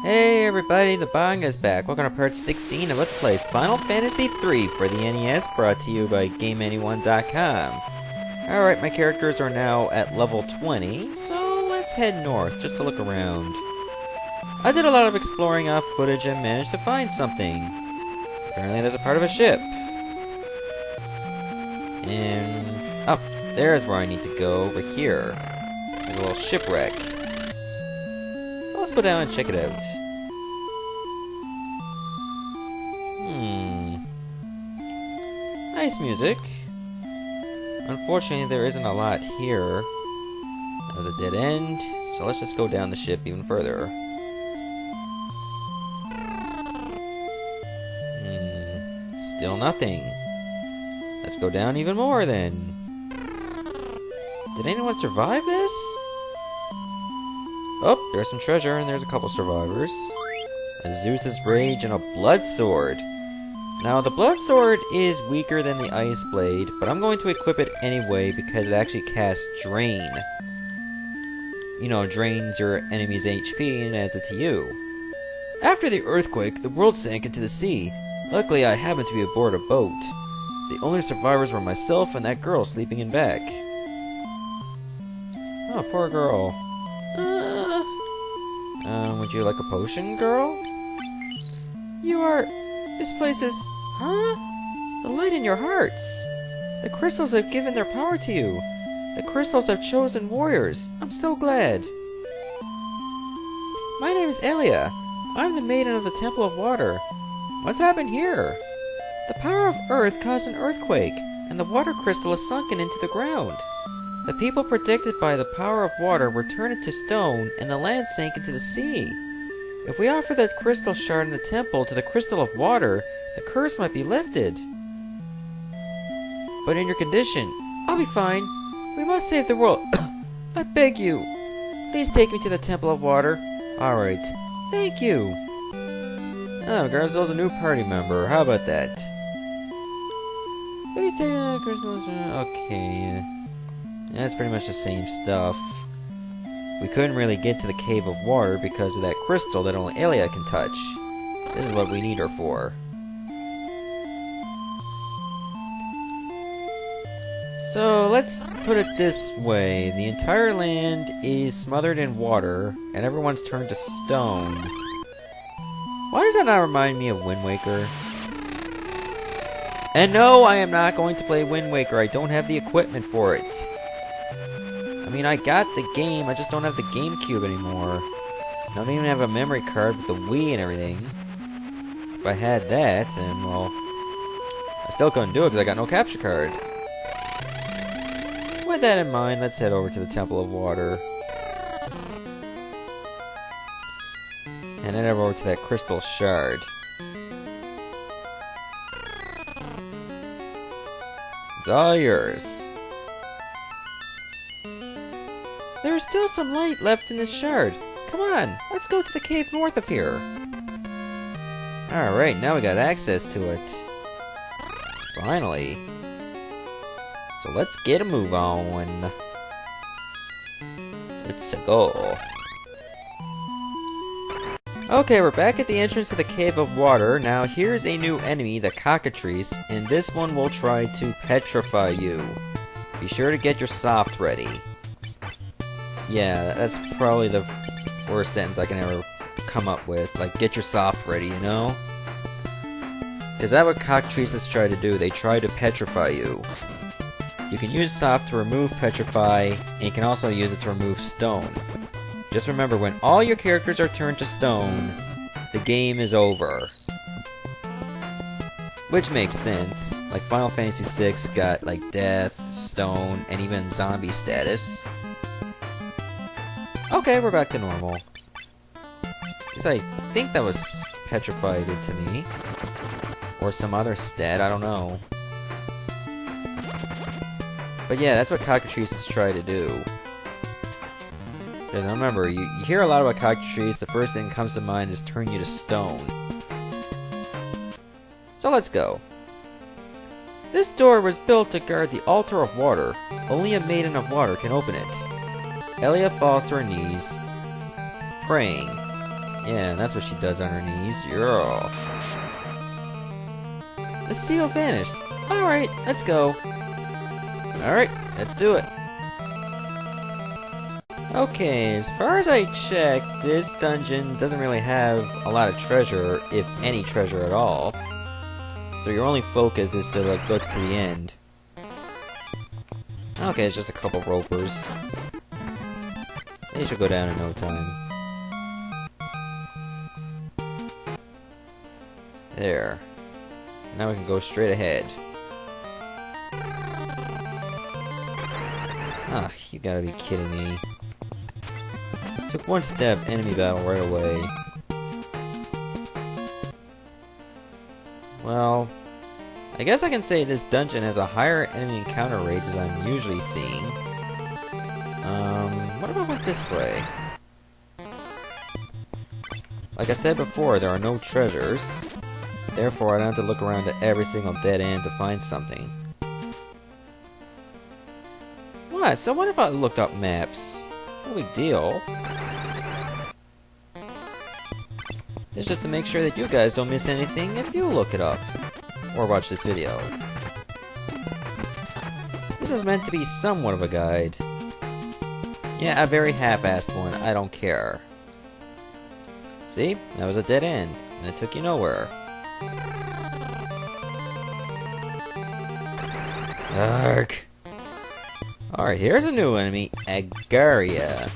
Hey everybody, the Banga's back. Welcome to part 16 of Let's Play Final Fantasy III for the NES, brought to you by GameAnyone.com. Alright, my characters are now at level 20, so let's head north just to look around. I did a lot of exploring off footage and managed to find something. Apparently there's a part of a ship. And... oh, there's where I need to go, over here. There's a little shipwreck. So let's go down and check it out. Nice music. Unfortunately, there isn't a lot here. That was a dead end, so let's just go down the ship even further. Still nothing. Let's go down even more then. Did anyone survive this? Oh, there's some treasure and there's a couple survivors. A Zeus's Rage and a Blood Sword. Now, the Blood Sword is weaker than the Ice Blade, but I'm going to equip it anyway because it actually casts Drain. You know, drains your enemy's HP and adds it to you. After the earthquake, the world sank into the sea. Luckily, I happened to be aboard a boat. The only survivors were myself and that girl sleeping in back. Oh, poor girl. Would you like a potion, girl? You are... this place is... huh? The light in your hearts. The crystals have given their power to you. The crystals have chosen warriors. I'm so glad. My name is Elia. I'm the Maiden of the Temple of Water. What's happened here? The power of Earth caused an earthquake, and the water crystal is sunken into the ground. The people protected by the power of water were turned into stone, and the land sank into the sea. If we offer that crystal shard in the temple to the crystal of water, the curse might be lifted. But in your condition, I'll be fine. We must save the world. I beg you. Please take me to the temple of water. Alright. Thank you. Oh, Garzel's a new party member. How about that? Please take me to the crystal shard. Okay. That's pretty much the same stuff. We couldn't really get to the Cave of Water because of that crystal that only Elia can touch. This is what we need her for. So, let's put it this way. The entire land is smothered in water, and everyone's turned to stone. Why does that not remind me of Wind Waker? And no, I am not going to play Wind Waker. I don't have the equipment for it. I mean, I got the game, I just don't have the GameCube anymore. I don't even have a memory card with the Wii and everything. If I had that, then, well... I still couldn't do it because I got no capture card. With that in mind, let's head over to the Temple of Water. And head over to that crystal shard. It's all yours. There is still some light left in this shard. Come on, let's go to the cave north of here. Alright, now we got access to it. Finally. So let's get a move on. Let's go. Okay, we're back at the entrance to the Cave of Water. Now here's a new enemy, the cockatrice, and this one will try to petrify you. Be sure to get your soft ready. Yeah, that's probably the worst sentence I can ever come up with. Like, get your soft ready, you know? Because that's what cockatrices try to do. They try to petrify you. You can use soft to remove petrify, and you can also use it to remove stone. Just remember, when all your characters are turned to stone, the game is over. Which makes sense. Like, Final Fantasy VI got, like, death, stone, and even zombie status. Okay, we're back to normal. Because I think that was petrified into me. Or some other stat, I don't know. But yeah, that's what cockatrices try to do. Because remember, you hear a lot about cockatrice, the first thing that comes to mind is turn you to stone. So let's go. This door was built to guard the altar of water. Only a maiden of water can open it. Elia falls to her knees, praying. Yeah, that's what she does on her knees. Yeah. The seal vanished. Alright, let's go. Alright, let's do it. Okay, as far as I checked, this dungeon doesn't really have a lot of treasure, if any treasure at all. So your only focus is to like go to the end. Okay, it's just a couple ropers. They should go down in no time. There. Now we can go straight ahead. Ah, you gotta be kidding me. Took one step, enemy battle right away. Well, I guess I can say this dungeon has a higher enemy encounter rate as I'm usually seeing. What about went this way? Like I said before, there are no treasures. Therefore, I don't have to look around at every single dead end to find something. What? So what if I looked up maps? No big deal. It's just to make sure that you guys don't miss anything if you look it up. Or watch this video. This is meant to be somewhat of a guide. Yeah, a very half-assed one, I don't care. See? That was a dead end, and it took you nowhere. Ark. Alright, here's a new enemy, Agaria.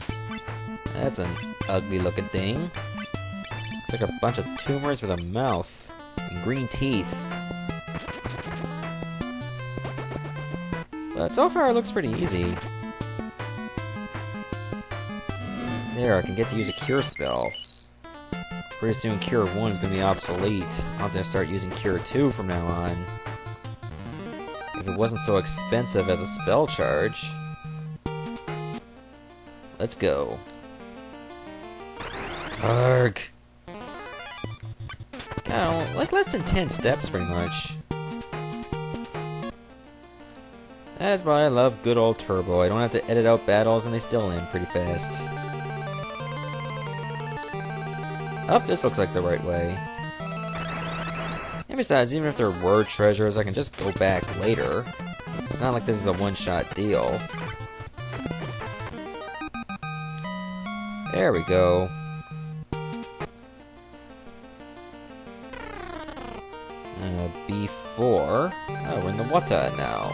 That's an ugly looking thing. It's like a bunch of tumors with a mouth and green teeth. But so far it looks pretty easy. There, I can get to use a cure spell. Pretty soon Cure 1 is going to be obsolete. I'll have to start using Cure 2 from now on. If it wasn't so expensive as a spell charge. Let's go. Arg! God, like less than 10 steps pretty much. That's why I love good old Turbo. I don't have to edit out battles and they still end pretty fast. Oh, this looks like the right way. And besides, even if there were treasures, I can just go back later. It's not like this is a one-shot deal. There we go. B4. Oh, we're in the water now.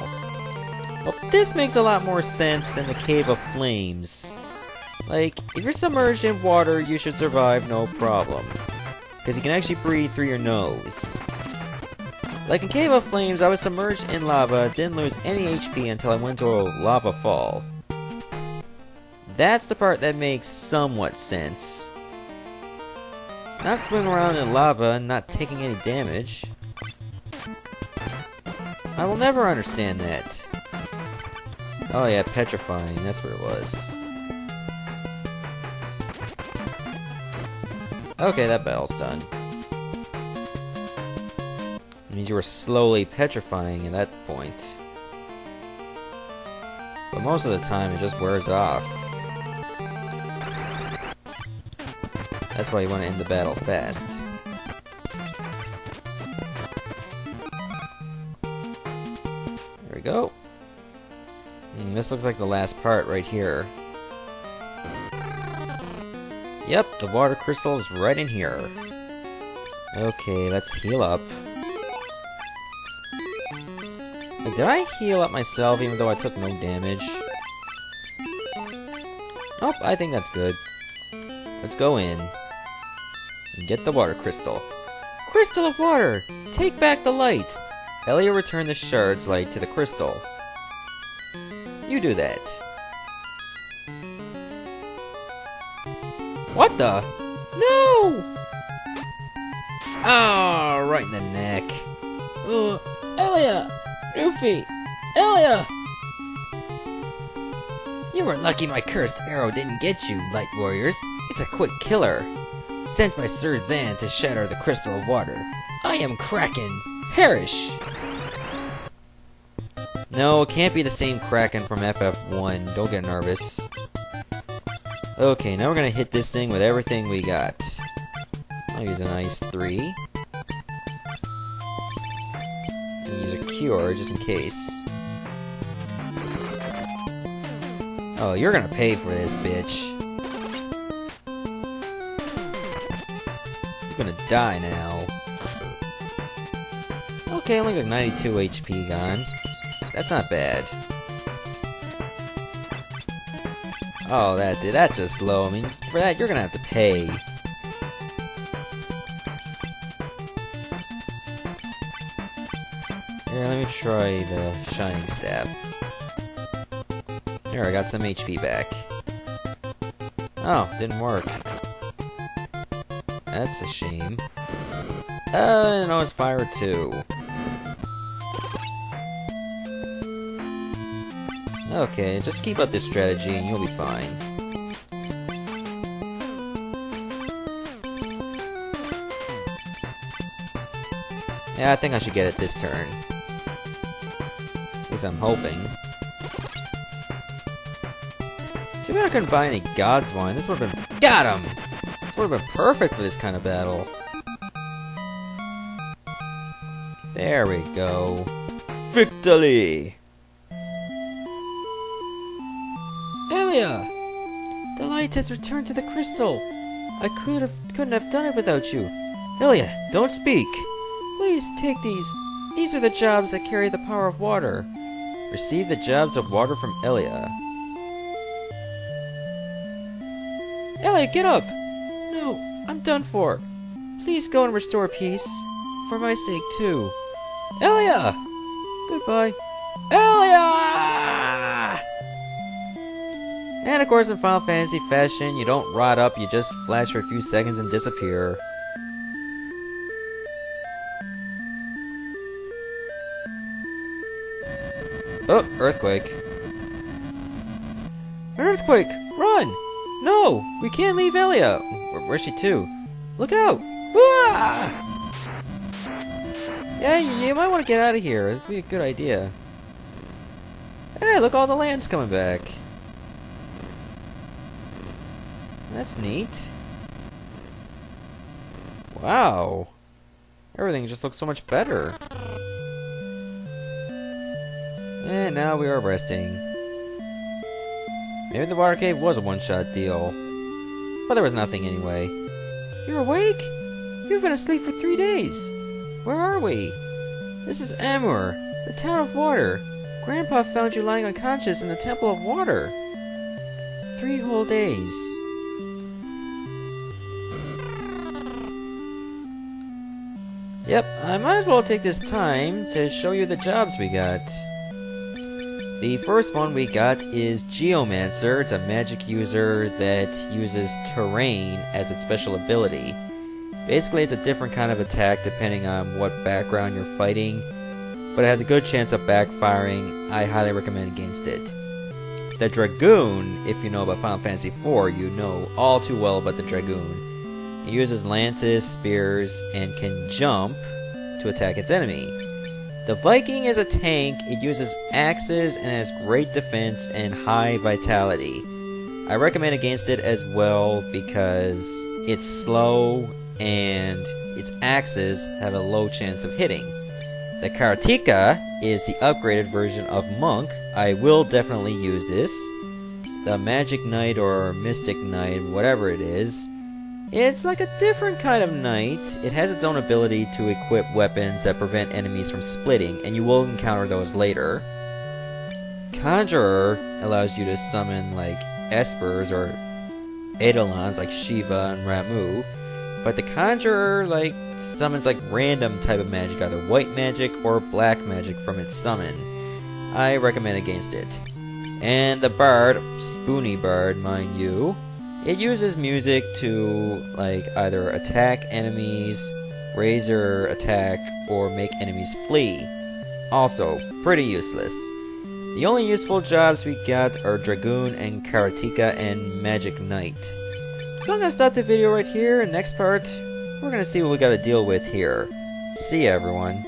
Well, this makes a lot more sense than the Cave of Flames. Like, if you're submerged in water, you should survive no problem. Because you can actually breathe through your nose. Like in Cave of Flames, I was submerged in lava, didn't lose any HP until I went to a lava fall. That's the part that makes somewhat sense. Not swimming around in lava and not taking any damage. I will never understand that. Oh yeah, petrifying, that's what it was. Okay, that battle's done. It means you were slowly petrifying at that point. But most of the time it just wears off. That's why you want to end the battle fast. There we go. This looks like the last part right here. Yep, the water crystal is right in here. Okay, let's heal up. Wait, did I heal up myself even though I took no damage? Nope, I think that's good. Let's go in. And get the water crystal. Crystal of water! Take back the light! Elia returned the shard's light to the crystal. You do that. What the? No! Ah, right in the neck. Elia! Rufy! Elia! You were lucky my cursed arrow didn't get you, Light Warriors. It's a quick killer. Sent by Sir Zan to shatter the crystal of water. I am Kraken. Perish! No, it can't be the same Kraken from FF1. Don't get nervous. Okay, now we're gonna hit this thing with everything we got. I'll use an Ice 3. And use a Cure, just in case. Oh, you're gonna pay for this, bitch. You're gonna die now. Okay, only got 92 HP gone. That's not bad. Oh, that's it. That's just low. I mean, for that, you're gonna have to pay. Here, let me try the Shining Staff. There, I got some HP back. Oh, didn't work. That's a shame. And I was fire too. Okay, just keep up this strategy and you'll be fine. Yeah, I think I should get it this turn. At least I'm hoping. Too bad I couldn't buy any God's Wine. This would've been— got him! This would've been perfect for this kind of battle. There we go. Victory! Elia! The light has returned to the crystal! I couldn't have done it without you. Elia, don't speak! Please take these. These are the jobs that carry the power of water. Receive the jobs of water from Elia. Elia, get up! No, I'm done for. Please go and restore peace. For my sake, too. Elia! Goodbye. Elia! And of course, in Final Fantasy fashion, you don't rot up, you just flash for a few seconds and disappear. Oh, earthquake. An earthquake! Run! No! We can't leave Elia! Where's she to? Look out! Ah! Yeah, you might want to get out of here. This would be a good idea. Hey, look, all the land's coming back. That's neat. Wow. Everything just looks so much better. And now we are resting. Maybe the water cave was a one-shot deal. But there was nothing anyway. You're awake? You've been asleep for 3 days. Where are we? This is Amur, the town of water. Grandpa found you lying unconscious in the Temple of Water. 3 whole days. Yep, I might as well take this time to show you the jobs we got. The first one we got is Geomancer. It's a magic user that uses terrain as its special ability. Basically, it's a different kind of attack depending on what background you're fighting, but it has a good chance of backfiring. I highly recommend against it. The Dragoon, if you know about Final Fantasy IV, you know all too well about the Dragoon. It uses lances, spears, and can jump to attack its enemy. The Viking is a tank. It uses axes and has great defense and high vitality. I recommend against it as well because it's slow and its axes have a low chance of hitting. The Karateka is the upgraded version of Monk. I will definitely use this. The Magic Knight or Mystic Knight, whatever it is, it's like a different kind of knight. It has its own ability to equip weapons that prevent enemies from splitting, and you will encounter those later. Conjurer allows you to summon like Espers or Eidolons like Shiva and Ramu, but the Conjurer like summons like random type of magic, either white magic or black magic from its summon. I recommend against it. And the Bard, Spoony Bard, mind you, it uses music to like either attack enemies, raise their attack, or make enemies flee. Also, pretty useless. The only useful jobs we got are Dragoon and Karateka and Magic Knight. So I'm gonna stop the video right here, and next part, we're gonna see what we gotta deal with here. See ya, everyone.